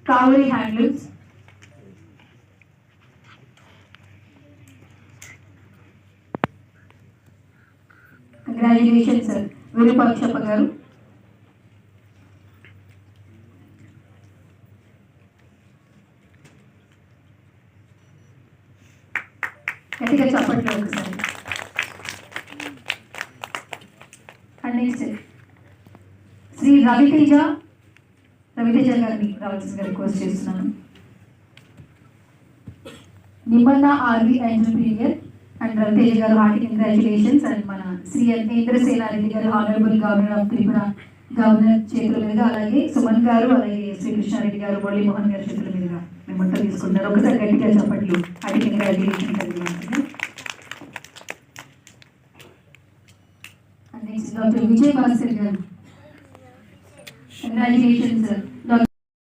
Kaveri Handlooms, congratulations sir, Virupakshappa garu. గట్టిగా చప్పట్లు ఒకసారి. అండ్ నెక్స్ట్ శ్రీ రవితేజ గారిని రావాల్సిందిగా రిక్వెస్ట్ చేస్తున్నాను. నిమ్మన్న ఆర్వి ఎంటర్ప్రీనియర్ అండ్ రవితేజ గారు హార్టీ కంగ్రాచులేషన్స్. అండ్ మన శ్రీ ఇంద్రసేనారెడ్డి గారు honourable governor of Tripura governor చేతుల మీదుగా, అలాగే సుమన్ గారు, అలాగే శ్రీ కృష్ణారెడ్డి గారు, మురళీమోహన్ గారి చేతుల మీదుగా మేమంతా తీసుకుంటారు. ఒకసారి గట్టిగా చప్పట్లు హార్టీ కంగ్రాచులేషన్ కలిగి ఉంటుంది. And next doctor Vijay Bhaskar గారు, కంగ్రాచులేషన్స్.